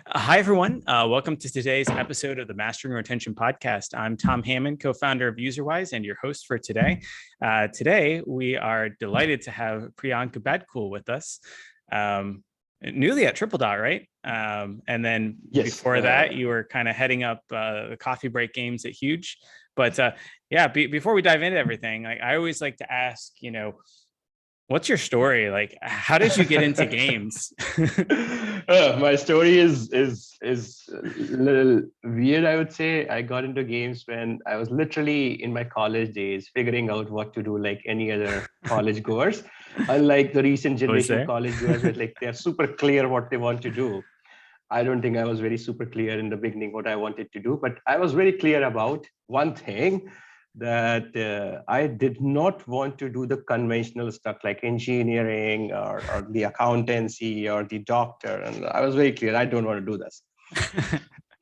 Hi, everyone. Welcome to today's episode of the Mastering Retention Podcast. I'm Tom Hammond, co-founder of UserWise and your host for today. Today, we are delighted to have Priyank Badkul with us, newly at Tripledot, right? And then before that, you were kind of heading up the coffee break games at Huge. But before we dive into everything, I always like to ask, what's your story? Like, how did you get into games? My story is a little weird, I would say. I got into games when I was literally in my college days, figuring out what to do like any other college goers. Unlike the recent generation of college goers, where like they're super clear what they want to do. I don't think I was very super clear in the beginning what I wanted to do, but I was very clear about one thing, that I did not want to do the conventional stuff like engineering or the accountancy or the doctor. And I was very clear, I don't want to do this.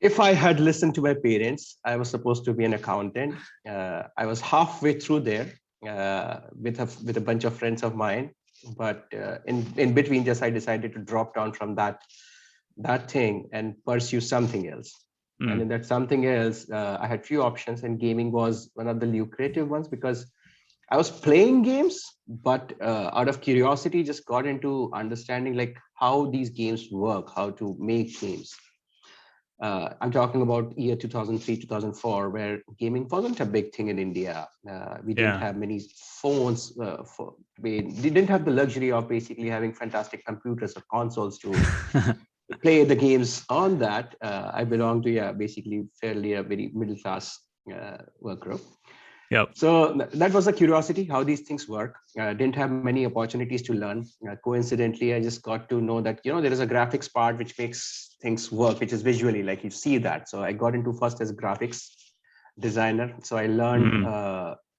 If I had listened to my parents, I was supposed to be an accountant. I was halfway through there with a bunch of friends of mine. But in between, I decided to drop down from that thing and pursue something else. And in that something else, I had few options, and gaming was one of the lucrative ones because I was playing games, but out of curiosity, just got into understanding like how these games work, how to make games. I'm talking about year 2003, 2004, where gaming wasn't a big thing in India. We didn't have many phones. We didn't have the luxury of basically having fantastic computers or consoles to play the games on that. I belong to basically fairly a very middle class work group. Yep. So that was a curiosity how these things work. Didn't have many opportunities to learn. Coincidentally, I just got to know that there is a graphics part which makes things work, which is visually like you see that. So I got into first as a graphics designer. So I learned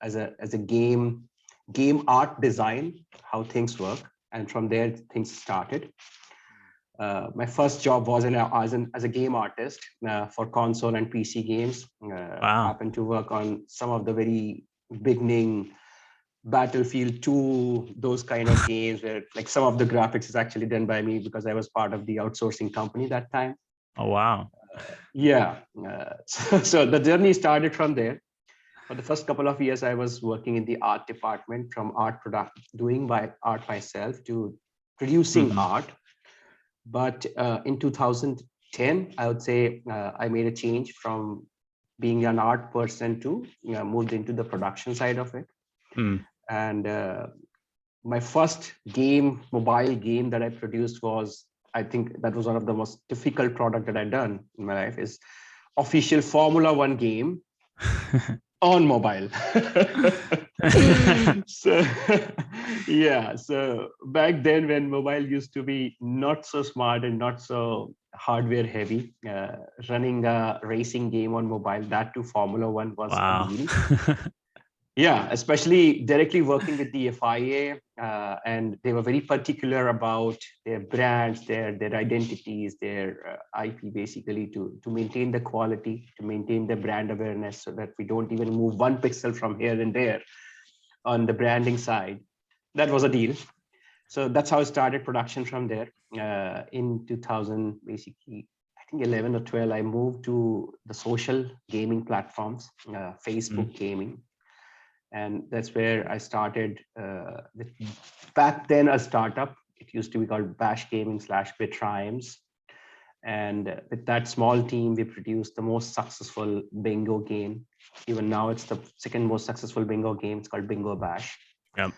as a game art design how things work, and from there things started. My first job was as a game artist for console and PC games. Wow. Happened to work on some of the very beginning Battlefield 2, those kind of games where like some of the graphics is actually done by me because I was part of the outsourcing company that time. Oh, wow. So the journey started from there. For the first couple of years, I was working in the art department, from doing by art myself to producing art. But in 2010, I would say I made a change from being an art person to moved into the production side of it. And my first mobile game that I produced was, I think that was one of the most difficult product that I've done in my life, is official Formula One game on mobile. So back then, when mobile used to be not so smart and not so hardware heavy, running a racing game on mobile, that too Formula One, was a deal. Especially directly working with the FIA, and they were very particular about their brands, their identities, their IP, basically to maintain the quality, to maintain the brand awareness, so that we don't even move one pixel from here and there on the branding side. That was a deal. So that's how I started production from there. In 2000, basically, I think 11 or 12, I moved to the social gaming platforms, Facebook gaming. And that's where I started back then a startup. It used to be called Bash Gaming / Bitrhymes. And with that small team, we produced the most successful bingo game. Even now, it's the second most successful bingo game. It's called Bingo Bash. Yep.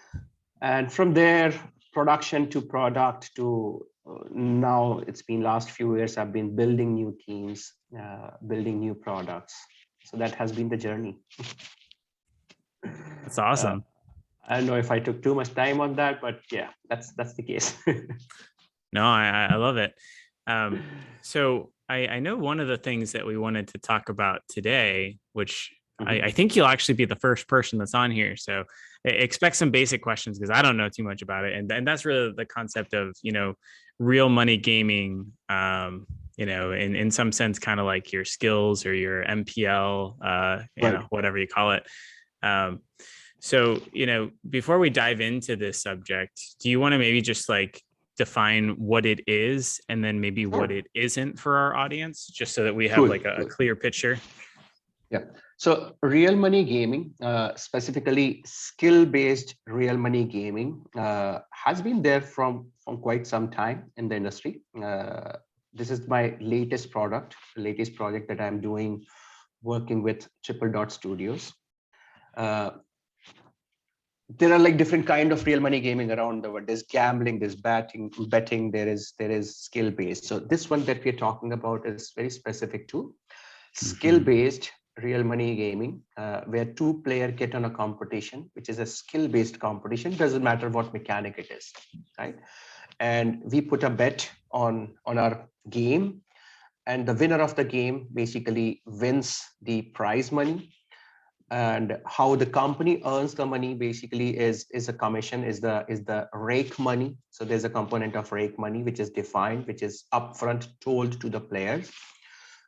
And from there, production to product to now, it's been last few years, I've been building new teams, building new products. So that has been the journey. That's awesome. I don't know if I took too much time on that, but yeah, that's the case. No, I love it. So I know one of the things that we wanted to talk about today, which I think you'll actually be the first person that's on here. So expect some basic questions because I don't know too much about it. And that's really the concept of, real money gaming, in some sense, kind of like your skills or your MPL, whatever you call it. So, before we dive into this subject, do you want to maybe just like define what it is and then maybe what it isn't for our audience, just so that we have like a clear picture? Yeah. So real money gaming, specifically skill-based real money gaming, has been there from quite some time in the industry. This is my latest project that I'm doing, working with Tripledot Studios. There are like different kind of real money gaming around the world. There's gambling, there's betting, there is skill based. So this one that we're talking about is very specific to skill based real money gaming, where two players get on a competition, which is a skill based competition. Doesn't matter what mechanic it is, right? And we put a bet on our game, and the winner of the game basically wins the prize money. And how the company earns the money basically is a commission, is the rake money. So there's a component of rake money which is defined, which is upfront told to the players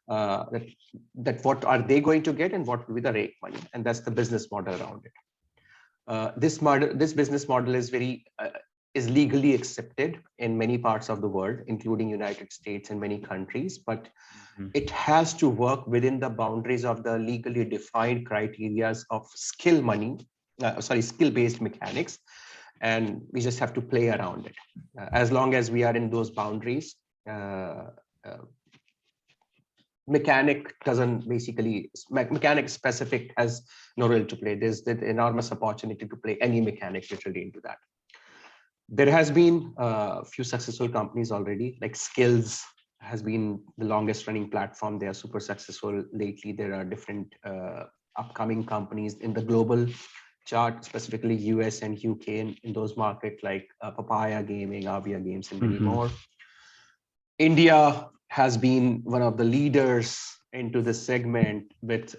that what are they going to get and what will be the rake money, and that's the business model around it. This business model is legally accepted in many parts of the world, including United States and many countries, but it has to work within the boundaries of the legally defined criteria of skill-based mechanics. And we just have to play around it. As long as we are in those boundaries, mechanic specific has no role to play. There's the enormous opportunity to play any mechanic literally into that. There has been a few successful companies already, like Skills has been the longest running platform. They are super successful lately. There are different upcoming companies in the global chart, specifically US and UK in those markets, like Papaya Gaming, Avia Games, and many more. India has been one of the leaders into this segment with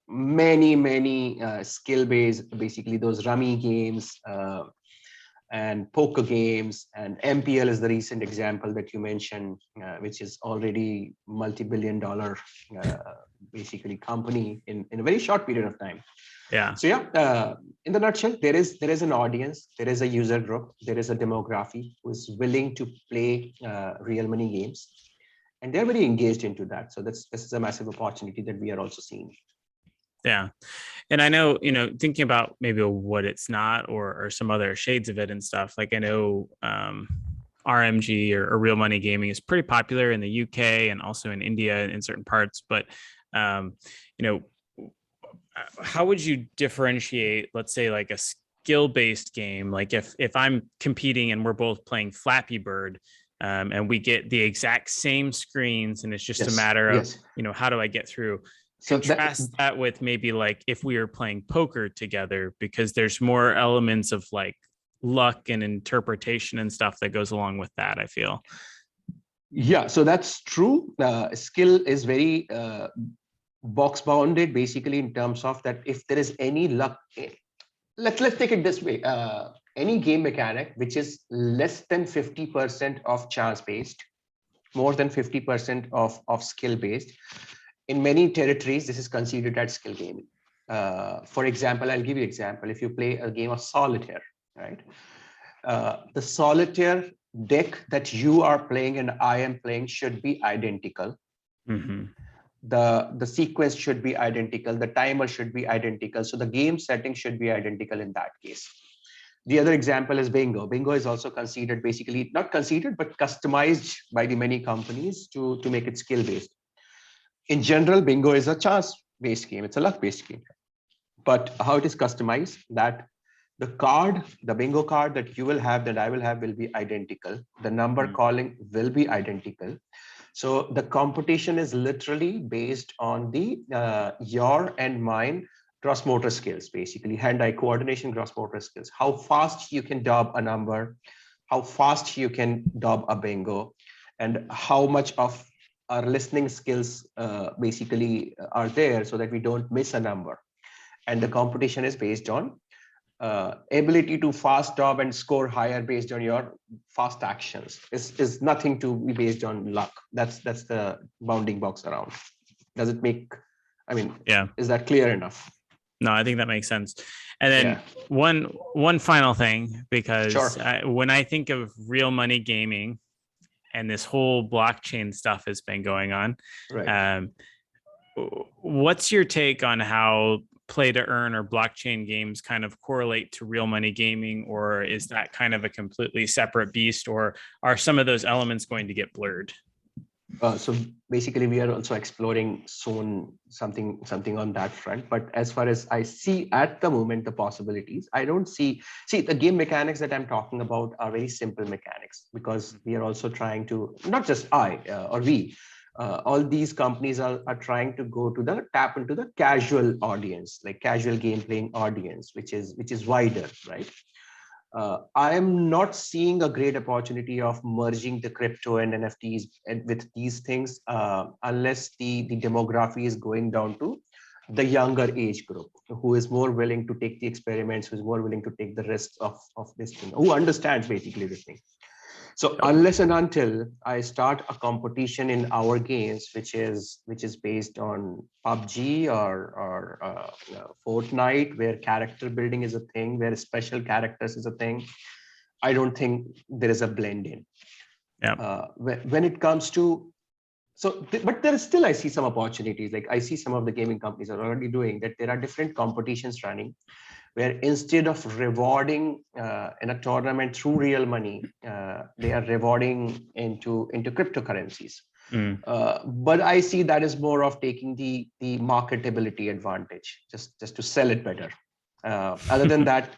many skill-based, basically those rummy games, and poker games, and MPL is the recent example that you mentioned, which is already multi-billion-dollar basically company in a very short period of time. Yeah. So yeah, in the nutshell, there is an audience, there is a user group, there is a demography who is willing to play real money games, and they're very engaged into that. So this is a massive opportunity that we are also seeing. Yeah. And I know, thinking about maybe what it's not, or some other shades of it and stuff, like I know RMG or real money gaming is pretty popular in the UK and also in India in certain parts. But, how would you differentiate, let's say, like a skill-based game? Like if I'm competing and we're both playing Flappy Bird, and we get the exact same screens, and it's just a matter of, how do I get through? So contrast that with maybe like if we were playing poker together, because there's more elements of like luck and interpretation and stuff that goes along with that, I feel. Yeah, so that's true. Skill is very box bounded, basically, in terms of that if there is any luck, let's take it this way. Any game mechanic which is less than 50% of chance based, more than 50% of skill based, in many territories, this is considered as skill gaming. For example, I'll give you an example. If you play a game of solitaire, right? The solitaire deck that you are playing and I am playing should be identical. The sequence should be identical. The timer should be identical. So the game setting should be identical in that case. The other example is bingo. Bingo is also considered, basically, not considered, but customized by the many companies to make it skill based. In general, bingo is a chance-based game. It's a luck-based game. But how it is customized, that the bingo card that you will have, that I will have, will be identical. The number calling will be identical. So the competition is literally based on the your and mine cross motor skills, basically hand-eye coordination, cross motor skills. How fast you can dub a number, how fast you can dub a bingo, and how much of our listening skills basically are there so that we don't miss a number. And the competition is based on ability to fast dub and score higher based on your fast actions. Is nothing to be based on luck. That's the bounding box around. Does it make, is that clear enough? No, I think that makes sense. And then Yeah. one final thing, because Sure. when I think of real money gaming and this whole blockchain stuff has been going on, Right. um, what's your take on how play to earn or blockchain games kind of correlate to real money gaming, or is that kind of a completely separate beast, or are some of those elements going to get blurred? So basically, we are also exploring soon something on that front. But as far as I see at the moment, the possibilities, I don't see the game mechanics that I'm talking about are very simple mechanics, because we are also trying to, not just I or we, all these companies are trying to go to the tap into the casual audience, like casual game playing audience, which is wider, right? I am not seeing a great opportunity of merging the crypto and NFTs with these things, unless the demography is going down to the younger age group, who is more willing to take the experiments, who is more willing to take the risks of this thing, who understands basically the thing. So unless and until I start a competition in our games, which is based on PUBG or Fortnite, where character building is a thing, where special characters is a thing, I don't think there is a blend in. Yeah. When it comes to but there is still, I see some opportunities. Like I see some of the gaming companies are already doing that. There are different competitions running, where instead of rewarding in a tournament through real money, they are rewarding into cryptocurrencies. But I see that is more of taking the marketability advantage, just to sell it better. Other than that,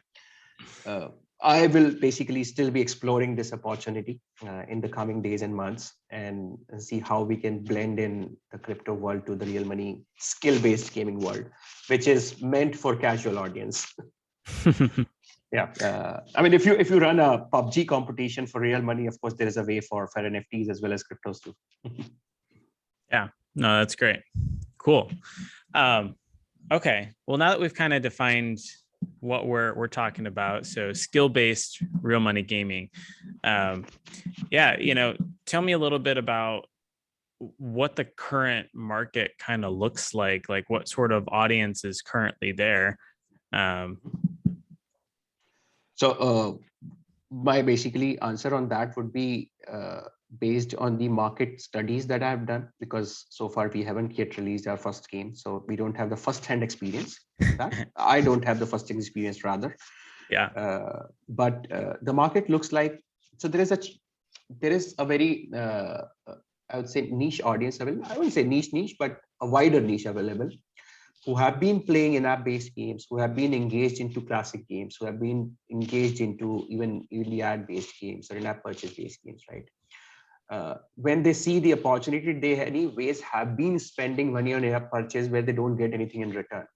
I will basically still be exploring this opportunity in the coming days and months, and see how we can blend in the crypto world to the real money skill-based gaming world, which is meant for casual audience. Yeah. I mean, if you run a PUBG competition for real money, of course, there is a way for NFTs as well as cryptos too. Yeah, no, that's great. Cool. Okay. Well, now that we've kind of defined what we're talking about, so skill-based real money gaming, yeah, tell me a little bit about what the current market kind of looks like what sort of audience is currently there. So my basically answer on that would be based on the market studies that I have done, because so far we haven't yet released our first game, so we don't have the first-hand experience. That I don't have the first experience rather. Yeah. But the market looks like, so there is a very I would say niche audience available. I wouldn't say niche, but a wider niche available, who have been playing in-app based games, who have been engaged into classic games, who have been engaged into even the ad-based games or in-app purchase-based games, right? When they see the opportunity, they anyways have been spending money on in-app purchase where they don't get anything in return.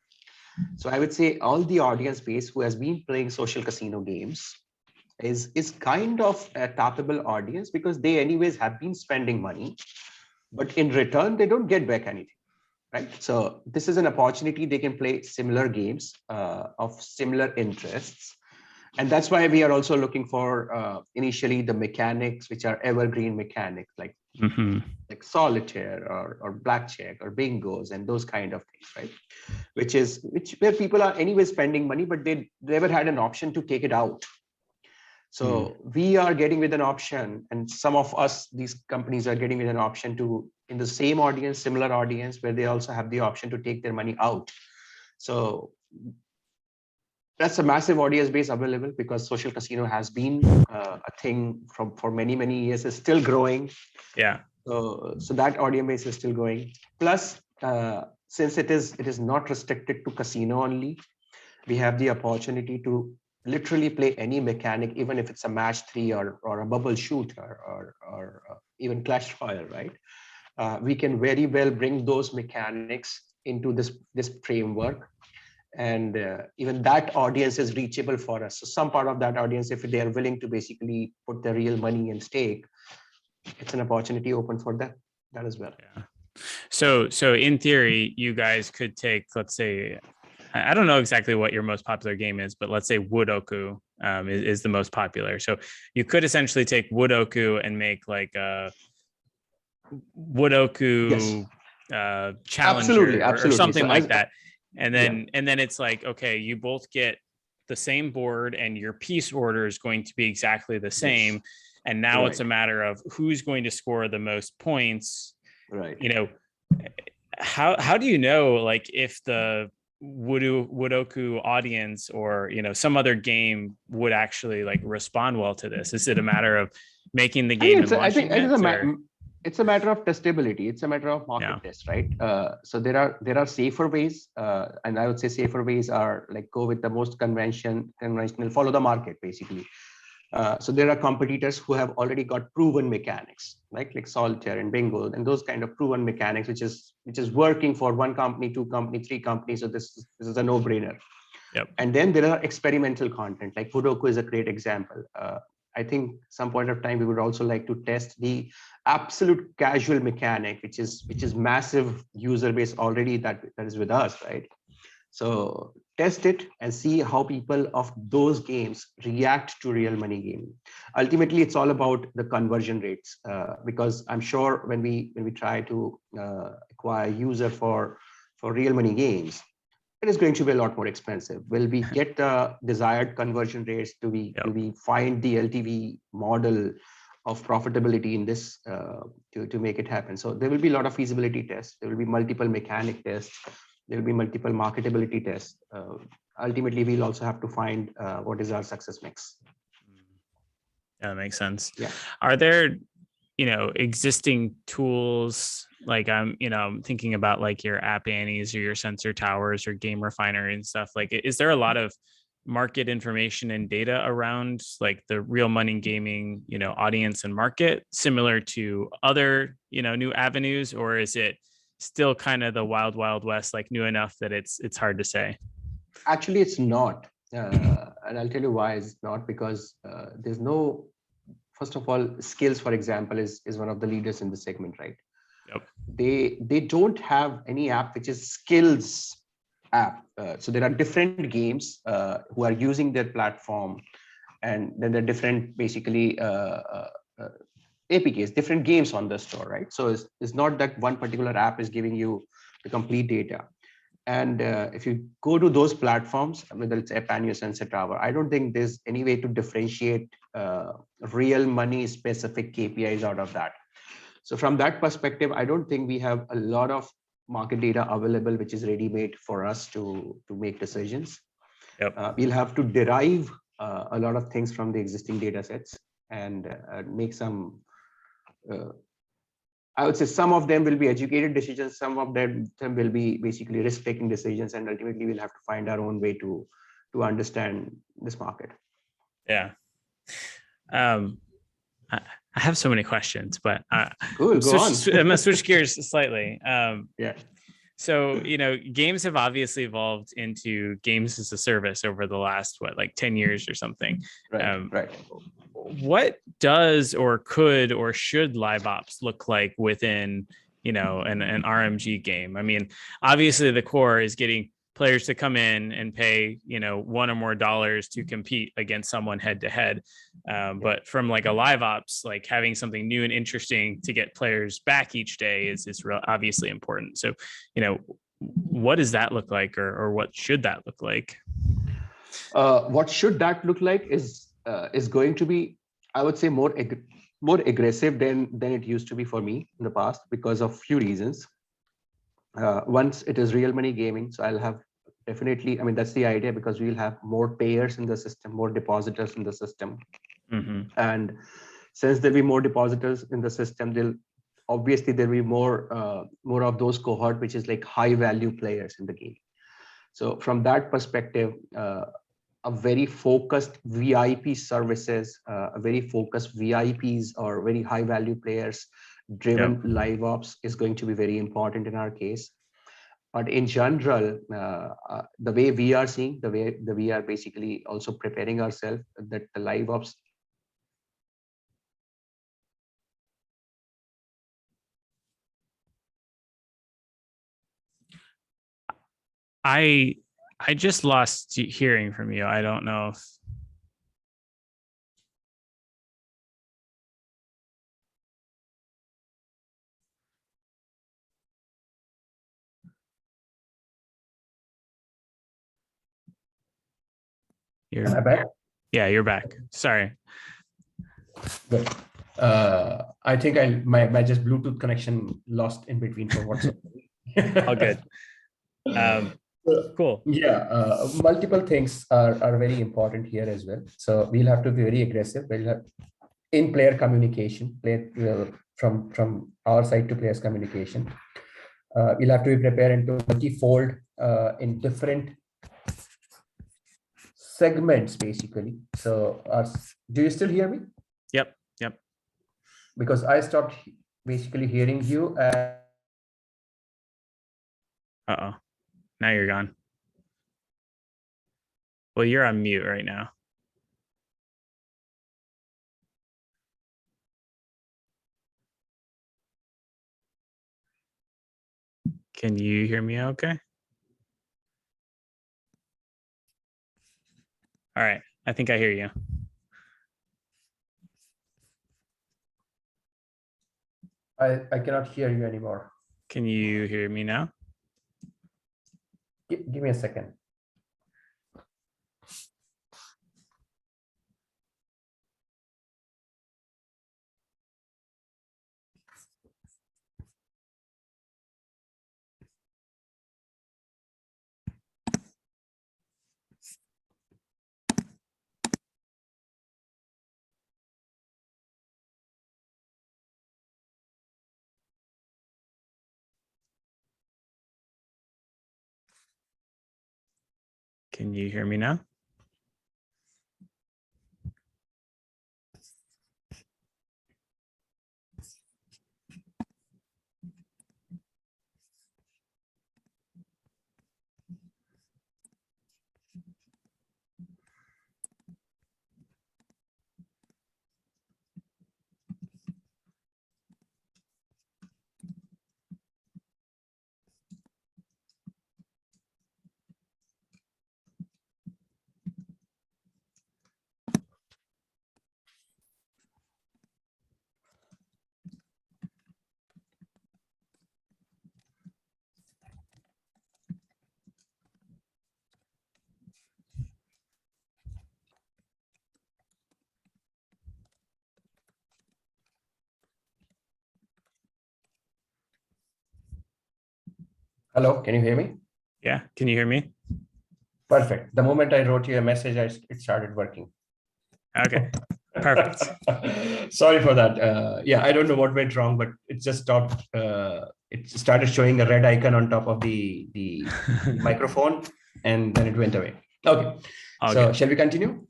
So I would say all the audience base who has been playing social casino games is kind of a tappable audience, because they anyways have been spending money, but in return, they don't get back anything. Right. So this is an opportunity. They can play similar games of similar interests. And that's why we are also looking for initially the mechanics, which are evergreen mechanics, like solitaire or blackjack or bingos and those kind of things, right? Which where people are anyway spending money, but they never had an option to take it out. So we are getting with an option, and some of us, these companies are getting with an option to, in the same audience, similar audience, where they also have the option to take their money out. So that's a massive audience base available, because social casino has been a thing for many years, is still growing. Yeah. So that audience base is still growing. Plus, since it is not restricted to casino only, we have the opportunity to literally play any mechanic, even if it's a match 3 or a bubble shooter or even Clash Royale, right? We can very well bring those mechanics into this framework, and even that audience is reachable for us. So some part of that audience, if they are willing to basically put their real money in stake, it's an opportunity open for that as well. Yeah. So in theory, you guys could take, let's say, I don't know exactly what your most popular game is, but let's say Woodoku is the most popular. So you could essentially take Woodoku and make like a Woodoku challenger Absolutely. or something So like that. and then it's like, okay, you both get the same board and your piece order is going to be exactly the same. And now it's a matter of who's going to score the most points. Right. How do you know, like, if the Woodoku audience or, some other game would actually like respond well to this? Is it a matter of making the game and launching it? It's a matter of testability. It's a matter of market test, right? So there are safer ways, and I would say safer ways are like go with the most conventional, follow the market basically. So there are competitors who have already got proven mechanics, like solitaire and bingo, and those kind of proven mechanics, which is working for one company, two company, three companies. So this is a no-brainer. Yep. And then there are experimental content, like Woodoku is a great example. I think some point of time we would also like to test the absolute casual mechanic, which is massive user base already that is with us, right? So test it and see how people of those games react to real money gaming. Ultimately, it's all about the conversion rates, because I'm sure when we try to acquire user for real money games, it is going to be a lot more expensive. Will we get the desired conversion rates? Do we find the LTV model of profitability in this to make it happen? So there will be a lot of feasibility tests. There will be multiple mechanic tests. There will be multiple marketability tests. Ultimately, we'll also have to find what is our success mix. Yeah, that makes sense. Yeah. Are there, existing tools, like I'm thinking about like your App Annies or your Sensor Towers or Game Refinery and stuff? Like, is there a lot of market information and data around like the real money gaming, audience and market, similar to other, new avenues, or is it still kind of the wild, wild west, like new enough that it's hard to say? Actually, it's not. And I'll tell you why it's not, because there's no, first of all, Skills, for example, is one of the leaders in the segment, right? Yep. They don't have any app which is Skills app. So there are different games who are using their platform, and then there are different basically APKs, different games on the store, right? So it's not that one particular app is giving you the complete data. And if you go to those platforms, whether it's App Annie or Sensor Tower, I don't think there's any way to differentiate real money specific KPIs out of that. So from that perspective, I don't think we have a lot of market data available, which is ready-made for us to make decisions. Yep. We'll have to derive a lot of things from the existing data sets and make some, I would say some of them will be educated decisions, some of them will be basically risk-taking decisions, and ultimately we'll have to find our own way to understand this market. Yeah. I have so many questions, but cool. Go on. I'm gonna switch gears slightly. Yeah. So, games have obviously evolved into games as a service over the last, 10 years or something. Right. What does or could or should live ops look like within, an RMG game? I mean, obviously the core is getting players to come in and pay, $1 or more to compete against someone head to head. But from like a live ops, like having something new and interesting to get players back each day is obviously important. So, what does that look like, or what should that look like? What should that look like is going to be, I would say, more aggressive than it used to be for me in the past, because of few reasons. Once it is real money gaming, so I'll have definitely, I mean, that's the idea, because we'll have more payers in the system, more depositors in the system. Mm-hmm. And since there'll be more depositors in the system, there'll be more of those cohort, which is like high value players in the game. So from that perspective, a very focused VIP services, a very focused VIPs or very high value players driven live ops is going to be very important in our case. But in general, the way we are seeing, the way that we are basically also preparing ourselves, that the live ops. I just lost hearing from you. I don't know if You're Am I back? Yeah, you're back. Sorry. Good. I think my just Bluetooth connection lost in between for WhatsApp. All good. Cool. Yeah, multiple things are very important here as well. So we'll have to be very aggressive. We'll have in player communication, from our side to players communication. We'll have to be prepared into multi-fold in different segments, basically. So do you still hear me? Yep. Because I stopped basically hearing you. Uh-oh. Now you're gone. Well, you're on mute right now. Can you hear me okay? All right. I think I hear you. I cannot hear you anymore. Can you hear me now? Give me a second. Can you hear me now? Hello, can you hear me? Yeah. Can you hear me? Perfect. The moment I wrote you a message, it started working. Okay. Perfect. Sorry for that. Yeah, I don't know what went wrong, but it just stopped. It started showing a red icon on top of the microphone, and then it went away. Okay. So shall we continue?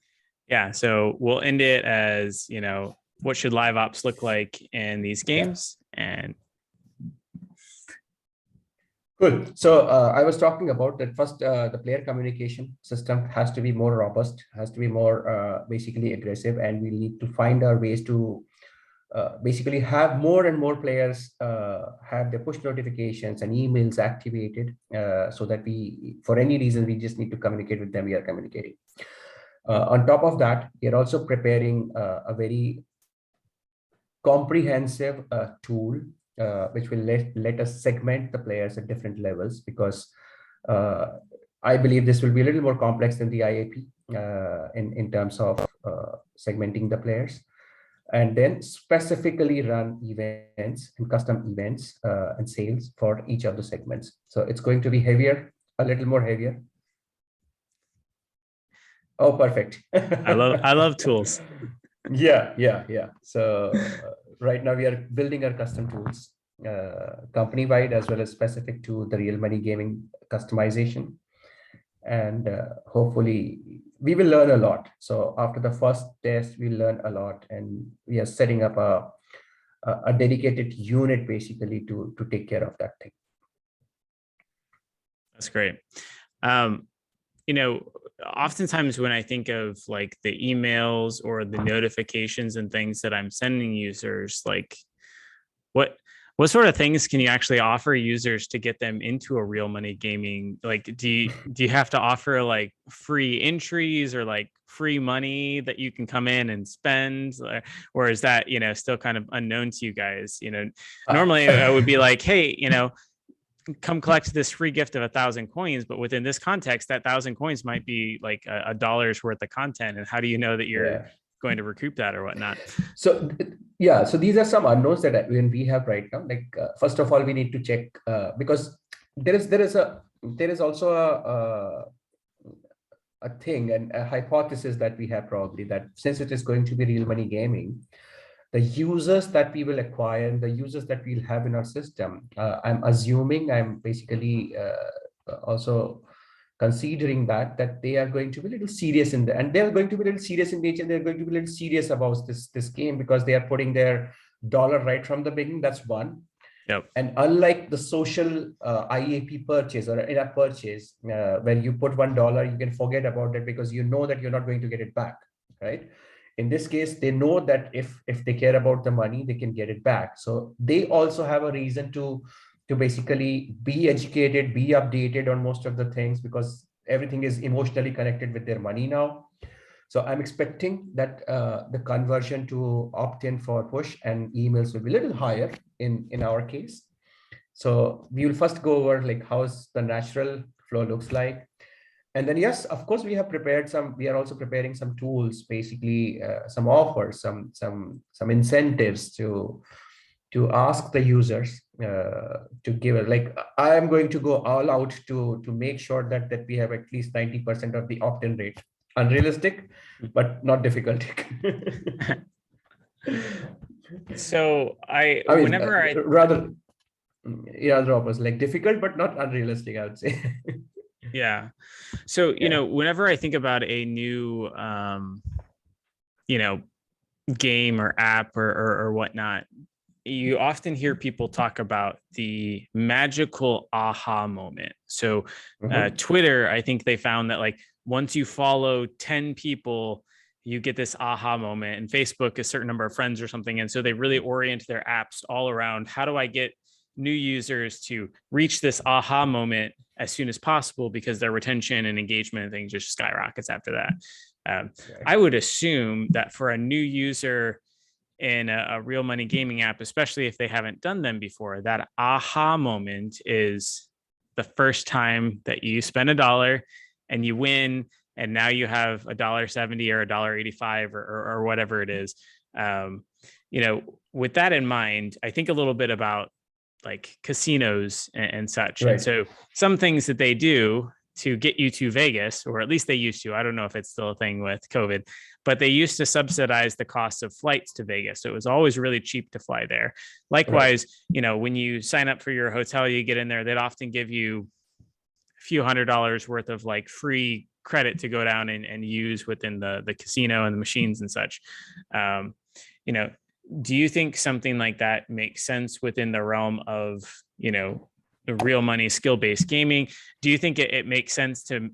Yeah. So we'll end it as, what should live ops look like in these games? And good. So I was talking about that first, the player communication system has to be more robust, has to be more basically aggressive, and we need to find our ways to basically have more and more players have their push notifications and emails activated so that for any reason, we just need to communicate with them, we are communicating. On top of that, we are also preparing a very comprehensive tool which will let us segment the players at different levels, because I believe this will be a little more complex than the IAP in terms of segmenting the players, and then specifically run events and custom events and sales for each of the segments. So it's going to be heavier, a little more heavier. Oh, perfect. I love tools. Yeah. So right now we are building our custom tools, company-wide as well as specific to the real money gaming customization. And hopefully we will learn a lot. So after the first test, we learn a lot, and we are setting up a dedicated unit basically to take care of that thing. That's great. Oftentimes when I think of like the emails or the notifications and things that I'm sending users, like what sort of things can you actually offer users to get them into a real money gaming? Like, do you have to offer like free entries or like free money that you can come in and spend, or is that, still kind of unknown to you guys? Normally I would be like, hey, come collect this free gift of 1,000 coins, but within this context, that 1,000 coins might be like a dollar's worth of content. And how do you know that you're going to recoup that or whatnot? So so these are some unknowns that we have right now. Like first of all, we need to check because there is also a thing and a hypothesis that we have probably, that since it is going to be real money gaming, the users that we will acquire and the users that we'll have in our system, I'm basically also considering that they are going to be a little serious in the, and they're going to be a little serious in nature. They're going to be a little serious about this game because they are putting their dollar right from the beginning. That's one. Yep. And unlike the social IAP purchase or in-app purchase, where you put $1, you can forget about it because you know that you're not going to get it back, right? In this case, they know that if they care about the money, they can get it back. So they also have a reason to basically be educated, be updated on most of the things, because everything is emotionally connected with their money now. So I'm expecting that the conversion to opt-in for push and emails will be a little higher in our case. So we will first go over like how's the natural flow looks like. And then, yes, of course, we are also preparing some tools, basically some offers, some incentives to ask the users to give it. Like I am going to go all out to make sure that we have at least 90% of the opt-in rate. Unrealistic, but not difficult. So I mean, whenever I rather opposite, like difficult, but not unrealistic, I would say. Yeah. So, whenever I think about a new, game or app or whatnot, you often hear people talk about the magical aha moment. So Twitter, I think they found that like once you follow 10 people, you get this aha moment, and Facebook a certain number of friends or something. And so they really orient their apps all around, how do I get new users to reach this aha moment as soon as possible, because their retention and engagement and things just skyrockets after that. I would assume that for a new user in a real money gaming app, especially if they haven't done them before, that aha moment is the first time that you spend $1 and you win, and now you have $1.70 or $1.85 or whatever it is. With that in mind, I think a little bit about like casinos and such. Right. And so some things that they do to get you to Vegas, or at least they used to, I don't know if it's still a thing with COVID, but they used to subsidize the cost of flights to Vegas. So it was always really cheap to fly there. Likewise, when you sign up for your hotel, you get in there, they'd often give you a few $100s worth of like free credit to go down and use within the casino and the machines and such. Do you think something like that makes sense within the realm of, the real money skill-based gaming? Do you think it makes sense to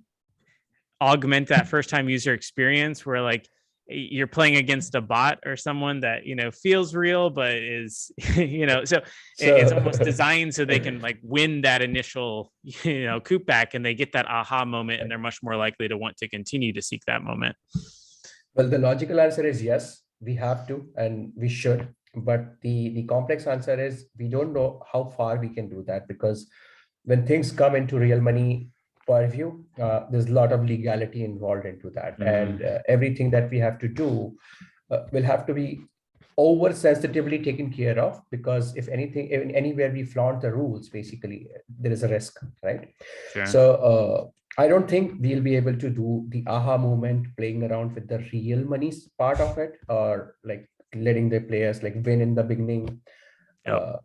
augment that first-time user experience where like you're playing against a bot or someone that, feels real, but is, so it's almost designed so they can like win that initial, coup back, and they get that aha moment, and they're much more likely to want to continue to seek that moment? Well, the logical answer is yes, we have to, and we should. But the complex answer is we don't know how far we can do that, because when things come into real money purview, there's a lot of legality involved into that. And everything that we have to do will have to be over sensitively taken care of, because if anything, anywhere we flaunt the rules, basically there is a risk, right? Sure. So I don't think we'll be able to do the aha moment playing around with the real money part of it, or like letting the players like win in the beginning.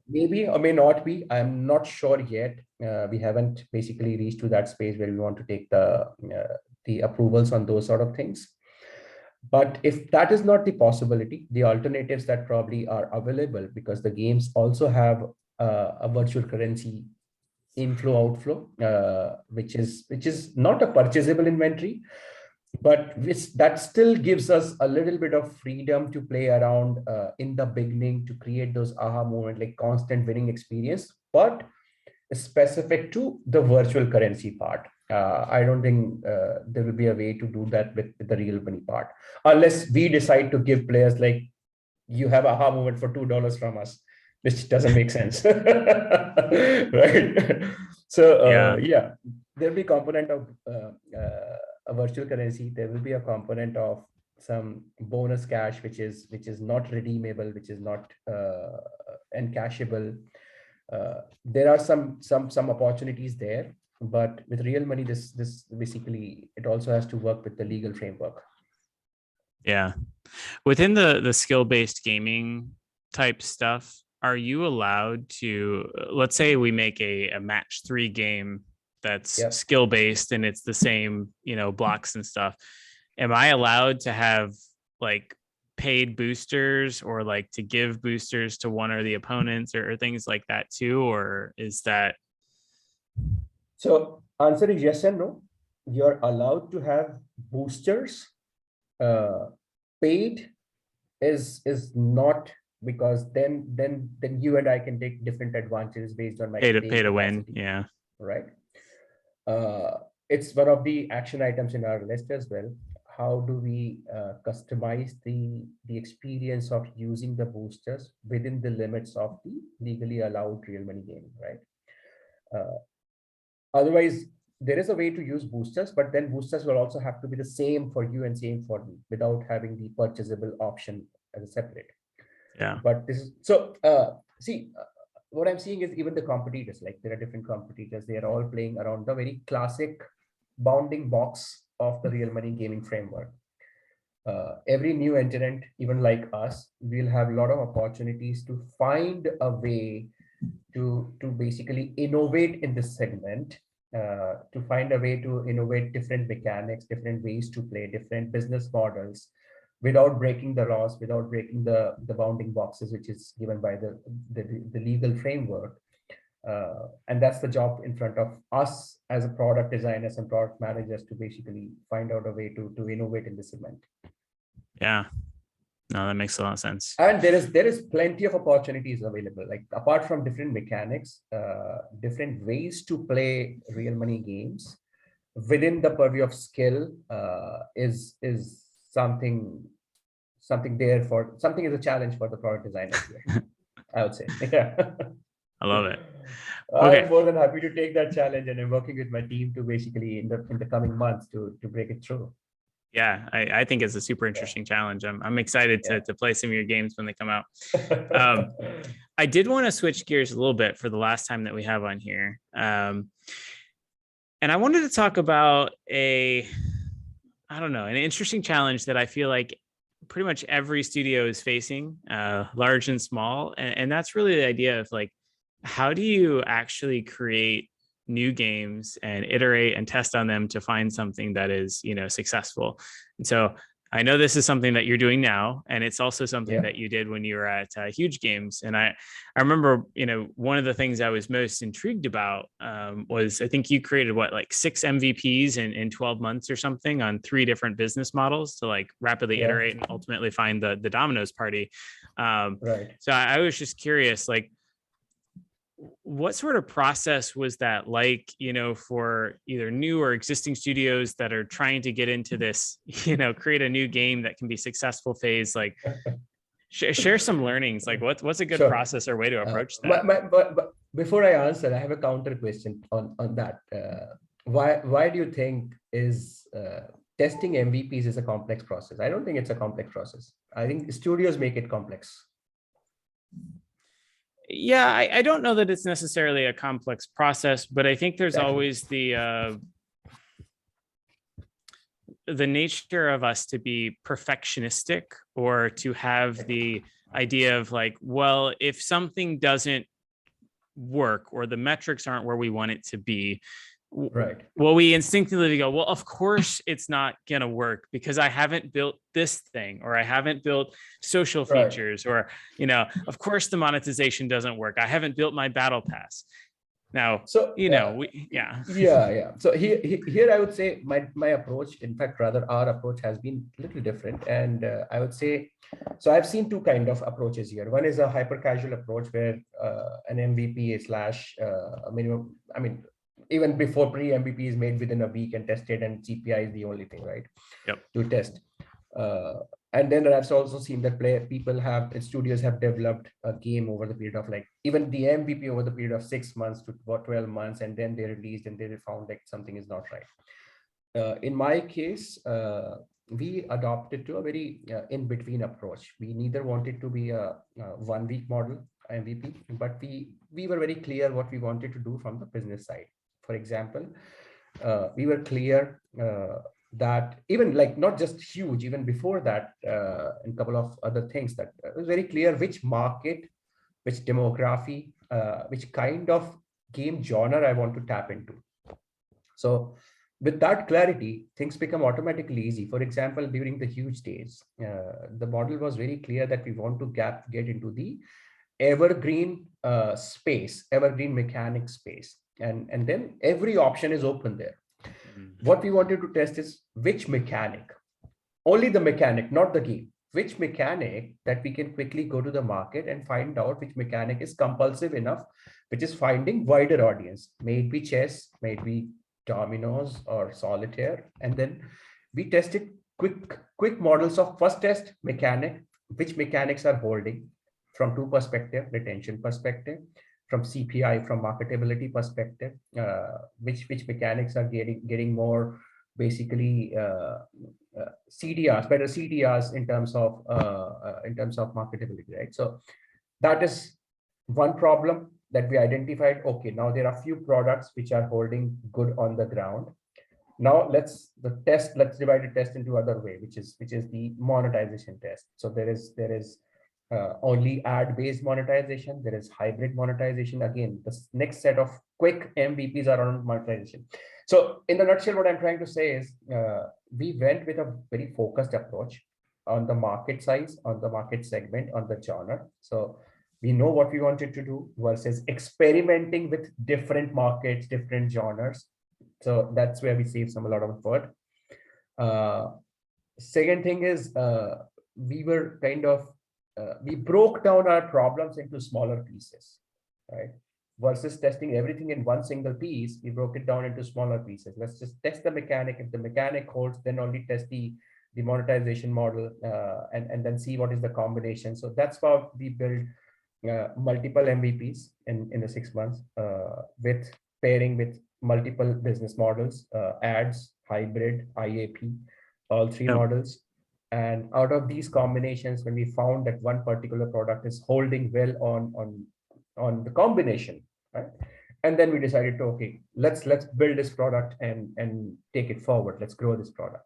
Maybe or may not be, I'm not sure yet. We haven't basically reached to that space where we want to take the approvals on those sort of things. But if that is not the possibility, the alternatives that probably are available, because the games also have a virtual currency inflow outflow, which is not a purchasable inventory, but that still gives us a little bit of freedom to play around in the beginning to create those aha moment, like constant winning experience, but specific to the virtual currency part. I don't think there will be a way to do that with the real money part, unless we decide to give players like, you have aha moment for $2 from us. which doesn't make sense. Right. So there'll be a component of a virtual currency. There will be a component of some bonus cash, which is not redeemable, which is not encashable. There are some opportunities there, but with real money, this basically, it also has to work with the legal framework. Yeah. Within the skill-based gaming type stuff, are you allowed to, let's say we make a match 3 game that's skill-based and it's the same, blocks and stuff. Am I allowed to have like paid boosters or like to give boosters to one or the opponents or things like that too? Or is that? So answer is yes and no. You're allowed to have boosters. Paid is not, because then you and I can take different advantages based on my pay to win. Yeah. Right. It's one of the action items in our list as well. How do we customize the experience of using the boosters within the limits of the legally allowed real money gaming, right? Otherwise, there is a way to use boosters, but then boosters will also have to be the same for you and same for me without having the purchasable option as a separate. Yeah. But this is so. What I'm seeing is even the competitors, like there are different competitors. They are all playing around the very classic bounding box of the real money gaming framework. Every new entrant, even like us, will have a lot of opportunities to find a way to basically innovate in this segment, to find a way to innovate different mechanics, different ways to play, different business models, without breaking the laws, without breaking the bounding boxes, which is given by the legal framework. And that's the job in front of us as a product designers and product managers, to basically find out a way to innovate in this segment. Yeah. No, that makes a lot of sense. And there is plenty of opportunities available. Like apart from different mechanics, different ways to play real money games within the purview of skill is something there for something is a challenge for the product designers here. I would say. Yeah. I love it. Okay. I'm more than happy to take that challenge, and I'm working with my team to basically in the coming months to break it through. Yeah, I think it's a super interesting challenge. I'm excited to play some of your games when they come out. I did want to switch gears a little bit for the last time that we have on here. And I wanted to talk about an interesting challenge that I feel like pretty much every studio is facing, large and small. And that's really the idea of like, how do you actually create new games and iterate and test on them to find something that is, successful? And so I know this is something that you're doing now, and it's also something that you did when you were at Huge Games. And I remember, one of the things I was most intrigued about was, I think you created 6 MVPs in 12 months or something on 3 different business models to like rapidly iterate and ultimately find the Domino's party. Right. So I was just curious, like, what sort of process was that like, for either new or existing studios that are trying to get into this, create a new game that can be successful phase? Like, share some learnings. Like, what's a good process or way to approach that? But before I answer, I have a counter question on that. Why do you think is testing MVPs is a complex process? I don't think it's a complex process. I think studios make it complex. Yeah, I don't know that it's necessarily a complex process, but I think there's always the nature of us to be perfectionistic, or to have the idea of like, well, if something doesn't work or the metrics aren't where we want it to be, right, well, we instinctively go, well, of course it's not going to work because I haven't built this thing, or I haven't built social features, or, of course the monetization doesn't work. I haven't built my battle pass. Now, so, Yeah. So here I would say my approach, in fact, rather our approach has been a little different. And I would say, so I've seen 2 kind of approaches here. One is a hyper casual approach where an MVP / minimum, even before pre-MVP is made within a week and tested, and CPI is the only thing, right? Yep. To test. And then I've also seen that studios have developed a game over the period of like even the MVP over the period of 6 months to about 12 months, and then they released and they found like something is not right. In my case, we adopted to a very in-between approach. We neither wanted to be a 1 week model MVP, but we were very clear what we wanted to do from the business side. For example, we were clear that even like not just huge, even before that, and a couple of other things that it was very clear which market, which demography, which kind of game genre I want to tap into. So with that clarity, things become automatically easy. For example, during the huge days, the model was very clear that we want to get into the evergreen space, evergreen mechanic space. And then every option is open there. What we wanted to test is which mechanic, only the mechanic, not the game, which mechanic that we can quickly go to the market and find out which mechanic is compulsive enough, which is finding wider audience, may it be chess, may it be dominoes or solitaire. And then we tested quick models of first test mechanic, which mechanics are holding from two perspective, retention perspective, from CPI, from marketability perspective, which mechanics are getting more basically CDRs, better CDRs in terms of marketability, right? So that is one problem that we identified. Okay, now there are few products which are holding good on the ground. Now let's divide the test into other way, which is the monetization test. So there is only ad-based monetization. There is hybrid monetization. Again, the next set of quick MVPs are on monetization. So in the nutshell, what I'm trying to say is we went with a very focused approach on the market size, on the market segment, on the genre. So we know what we wanted to do versus experimenting with different markets, different genres. So that's where we save a lot of effort. Second thing is we were kind of we broke down our problems into smaller pieces, right? Versus testing everything in one single piece, we broke it down into smaller pieces. Let's just test the mechanic. If the mechanic holds, then only test the monetization model and then see what is the combination. So that's how we build multiple MVPs in the 6 months with pairing with multiple business models, ads, hybrid, IAP, all three models. And out of these combinations, when we found that one particular product is holding well on the combination, right? And then we decided to, okay, let's build this product and take it forward. Let's grow this product.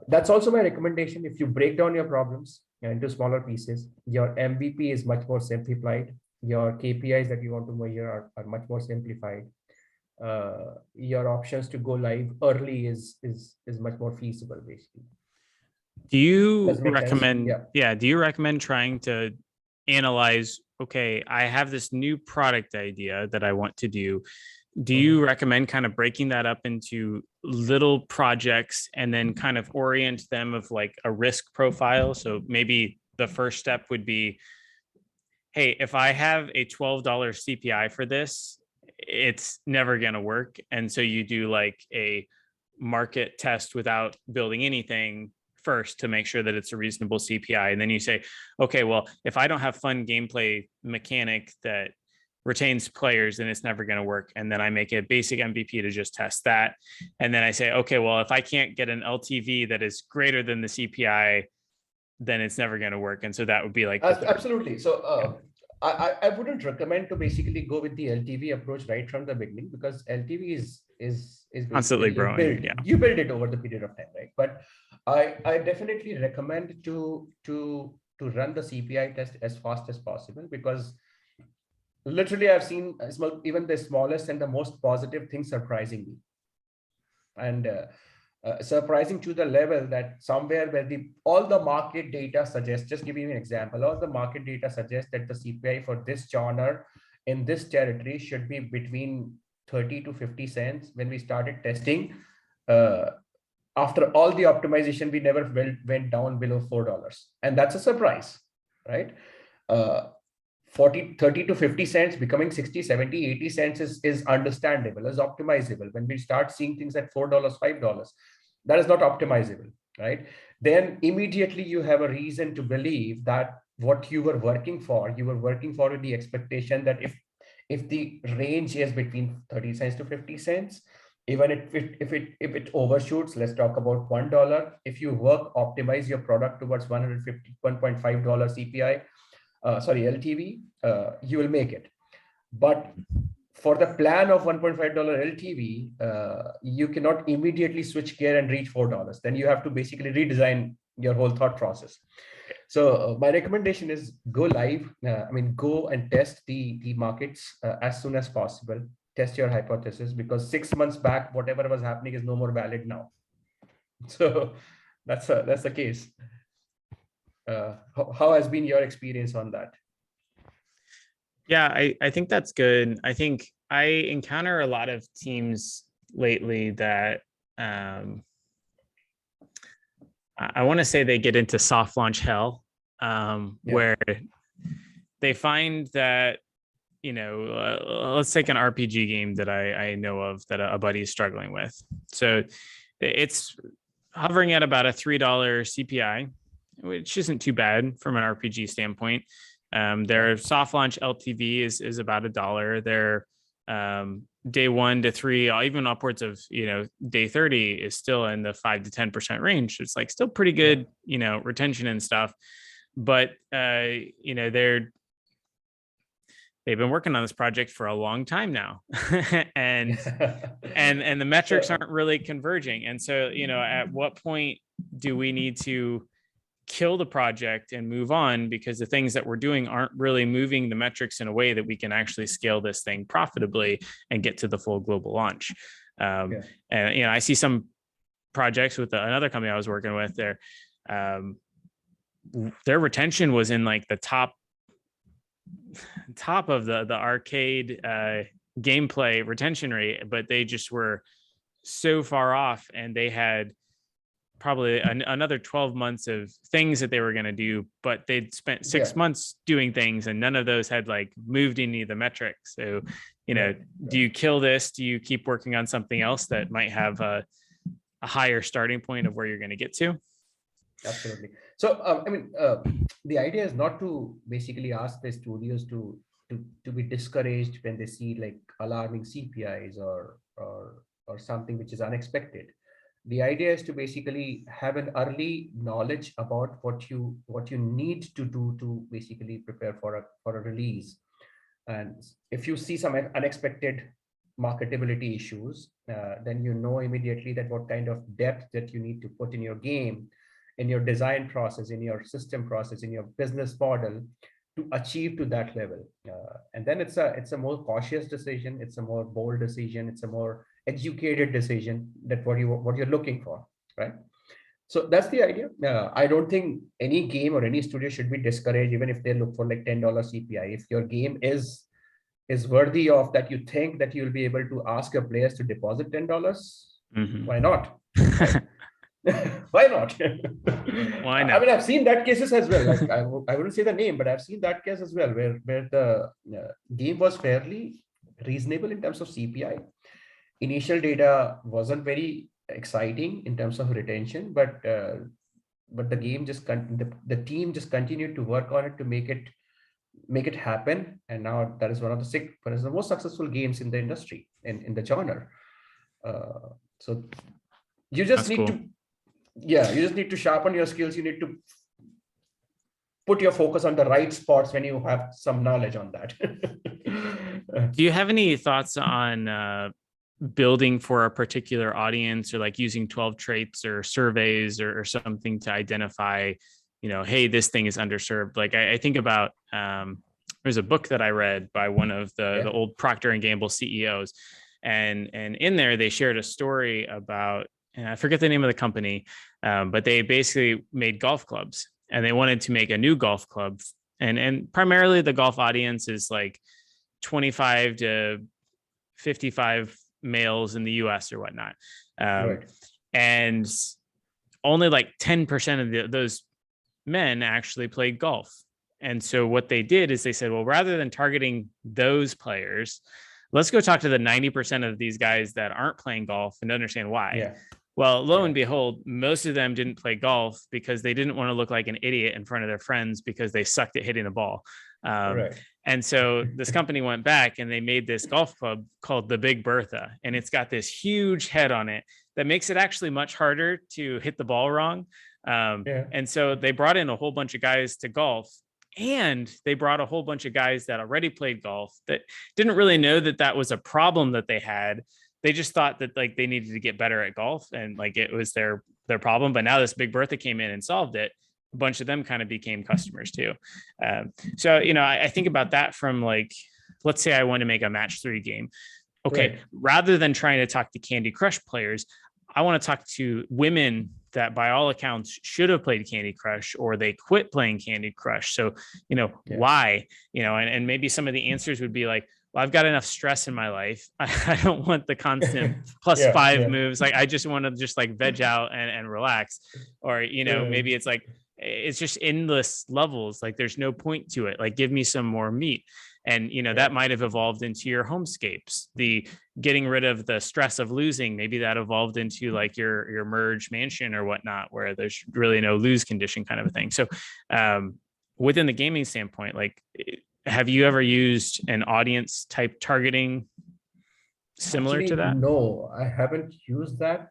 That's also my recommendation. If you break down your problems into smaller pieces, your MVP is much more simplified. Your KPIs that you want to measure are much more simplified. Your options to go live early is much more feasible, basically. Do you recommend, do you recommend trying to analyze, okay, I have this new product idea that I want to do. Do you recommend kind of breaking that up into little projects and then kind of orient them of like a risk profile? So maybe the first step would be, hey, if I have a $12 CPI for this, it's never going to work. And so you do like a market test without building anything first to make sure that it's a reasonable CPI. And then you say, okay, well, if I don't have fun gameplay mechanic that retains players, then it's never going to work. And then I make a basic MVP to just test that. And then I say, okay, well, if I can't get an LTV that is greater than the CPI, then it's never going to work. And so that would be like absolutely. So I wouldn't recommend to basically go with the LTV approach right from the beginning, because LTV is constantly growing. You build it over the period of time, right? But I definitely recommend to run the CPI test as fast as possible, because literally I've seen even the smallest and the most positive things surprising me, and surprising to the level that somewhere where all the market data suggests, just give you an example, all the market data suggests that the CPI for this genre in this territory should be between 30 to 50 cents. When we started testing, after all the optimization, we never went down below $4. And that's a surprise, right? 30 to 50 cents becoming 60, 70, 80 cents is understandable, is optimizable. When we start seeing things at $4, $5, that is not optimizable. right? Then immediately you have a reason to believe that what you were working for with the expectation that if the range is between 30 cents to 50 cents, even if it overshoots, let's talk about $1. If you optimize your product towards 1.5 CPI, LTV, you will make it. But for the plan of $1.5 LTV, you cannot immediately switch gear and reach $4. Then you have to basically redesign your whole thought process. So my recommendation is go live. Go and test the markets as soon as possible. Test your hypothesis, because 6 months back, whatever was happening is no more valid now. So that's the case. How has been your experience on that? Yeah, I think that's good. I think I encounter a lot of teams lately that I want to say they get into soft launch hell, where they find that, let's take an RPG game that I know of that a buddy is struggling with. So it's hovering at about a $3 CPI, which isn't too bad from an RPG standpoint. Their soft launch LTV is about $1. Their day 1 to 3, even upwards of day 30 is still in the 5 to 10% range. It's like still pretty good, retention and stuff. But they've been working on this project for a long time now, and the metrics aren't really converging. And so at what point do we need to kill the project and move on, because the things that we're doing aren't really moving the metrics in a way that we can actually scale this thing profitably and get to the full global launch. And I see some projects with another company I was working with there. Their retention was in like the top of the arcade gameplay retention rate, but they just were so far off, and they had probably another 12 months of things that they were going to do, but they'd spent 6 months doing things, and none of those had like moved any of the metrics. So, do you kill this? Do you keep working on something else that might have a higher starting point of where you're going to get to? Absolutely. So, the idea is not to basically ask the studios to be discouraged when they see like alarming CPIs or something which is unexpected. The idea is to basically have an early knowledge about what you need to do to basically prepare for a release. And if you see some unexpected marketability issues, then you know immediately that what kind of depth that you need to put in your game, in your design process, in your system process, in your business model to achieve to that level. And then it's a more cautious decision. It's a more bold decision. It's a more educated decision that what you're looking for, right? So that's the idea. I don't think any game or any studio should be discouraged, even if they look for like $10 CPI. If your game is worthy of that, you think that you'll be able to ask your players to deposit $10, why not? Right? Why not? Why not? I've seen that cases as well. Like I wouldn't say the name, but I've seen that case as well, where the game was fairly reasonable in terms of CPI. Initial data wasn't very exciting in terms of retention, but the game the team just continued to work on it to make it happen, and now that is one of the most successful games in the industry in the genre. So you just need to. Yeah, you just need to sharpen your skills. You need to put your focus on the right spots when you have some knowledge on that. Do you have any thoughts on building for a particular audience, or like using 12 traits or surveys or something to identify, hey, this thing is underserved? Like I think about, there's a book that I read by one of the old Procter & Gamble CEOs. And in there, they shared a story about, and I forget the name of the company, but they basically made golf clubs, and they wanted to make a new golf club. And primarily the golf audience is like 25 to 55 males in the US or whatnot. Right. And only like 10% of those men actually played golf. And so what they did is they said, well, rather than targeting those players, let's go talk to the 90% of these guys that aren't playing golf and understand why. Well, lo and behold, most of them didn't play golf because they didn't want to look like an idiot in front of their friends because they sucked at hitting the ball. Right. And so this company went back and they made this golf club called the Big Bertha. And it's got this huge head on it that makes it actually much harder to hit the ball wrong. And so they brought in a whole bunch of guys to golf. And they brought a whole bunch of guys that already played golf that didn't really know that that was a problem that they had. They just thought that like they needed to get better at golf and like it was their problem. But now this Big Bertha came in and solved it. A bunch of them kind of became customers too. So, you know, I think about that from like, let's say I want to make a match 3 game. Okay. Right. Rather than trying to talk to Candy Crush players, I want to talk to women that by all accounts should have played Candy Crush or they quit playing Candy Crush. So, you know, why, you know, and maybe some of the answers would be like, well, I've got enough stress in my life. I don't want the constant +5 moves. Like, I just want to just like veg out and relax. Or, you know, maybe it's like, it's just endless levels. Like there's no point to it. Like, give me some more meat. And, you know, that might have evolved into your homescapes, the getting rid of the stress of losing. Maybe that evolved into like your merge mansion or whatnot, where there's really no lose condition kind of a thing. So within the gaming standpoint, like, have you ever used an audience type targeting similar to that? No, I haven't used that.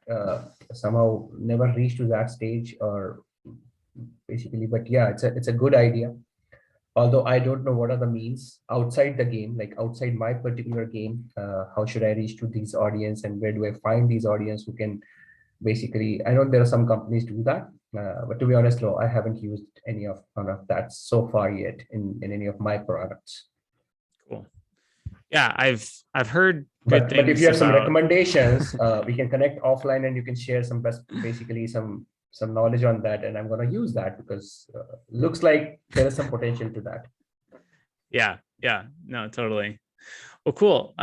Somehow never reached to that stage or basically, but yeah, it's a good idea. Although I don't know what are the means outside the game, like outside my particular game, how should I reach to these audience and where do I find these audience who can basically, I know there are some companies do that, but to be honest, no, I haven't used any of that so far yet in any of my products. Cool. Yeah, I've heard good things. But if you have some recommendations, we can connect offline and you can share some basically some knowledge on that, and I'm going to use that because looks like there is some potential to that. Yeah, no, totally. Well, cool.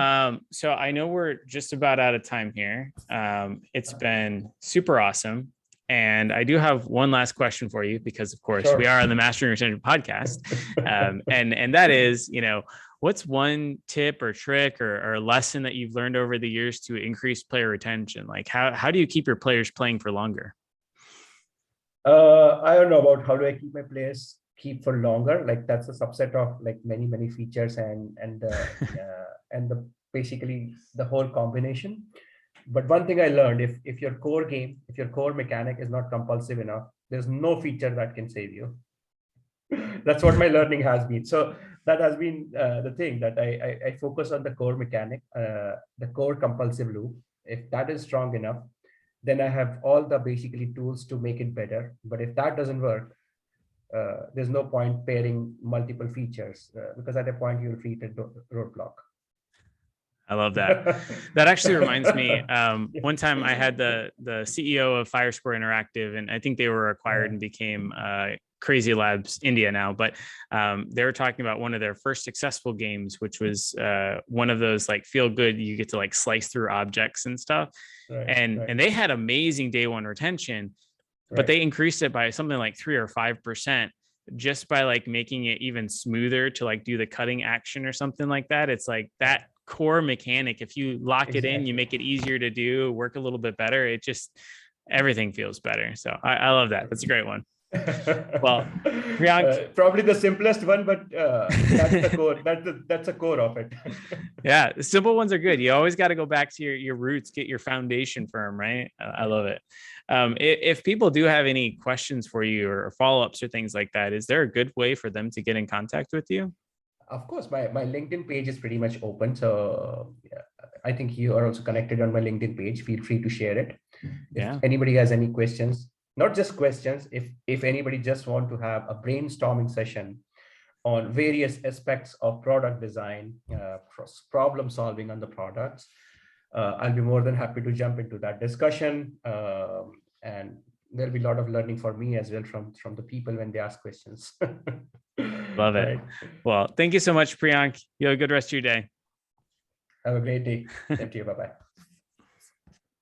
So I know we're just about out of time here. It's been super awesome. And I do have one last question for you because, of course, we are on the Mastering Retention podcast. And that is, you know, what's one tip or trick or lesson that you've learned over the years to increase player retention? Like how do you keep your players playing for longer? I don't know about how do I keep my players keep for longer. Like that's a subset of like many features and the basically the whole combination. But one thing I learned, if your core game, if your core mechanic is not compulsive enough, there's no feature that can save you. That's what my learning has been. So that has been the thing that I focus on the core mechanic, the core compulsive loop. If that is strong enough, then I have all the basically tools to make it better. But if that doesn't work, there's no point pairing multiple features because at a point you'll hit a roadblock. I love that. That actually reminds me. One time I had the CEO of Firescore Interactive, and I think they were acquired and became Crazy Labs India now. But they were talking about one of their first successful games, which was one of those like feel good. You get to like slice through objects and stuff. And they had amazing day one retention, but they increased it by something like 3 or 5% just by like making it even smoother to like do the cutting action or something like that. It's like that core mechanic. If you lock it in, you make it easier to do, work a little bit better. It just, everything feels better. So I love that. That's a great one. Well, Priyank, probably the simplest one, but that's the core. That's a core of it. Yeah, the simple ones are good. You always got to go back to your roots, get your foundation firm, right? I love it. If people do have any questions for you or follow-ups or things like that, is there a good way for them to get in contact with you? Of course, my LinkedIn page is pretty much open. So I think you are also connected on my LinkedIn page. Feel free to share it. If anybody has any questions, not just questions, if anybody just want to have a brainstorming session on various aspects of product design, problem solving on the products, I'll be more than happy to jump into that discussion. And there'll be a lot of learning for me as well from the people when they ask questions. Love it. Right. Well, thank you so much, Priyank. You have a good rest of your day. Have a great day. Thank you. Bye-bye.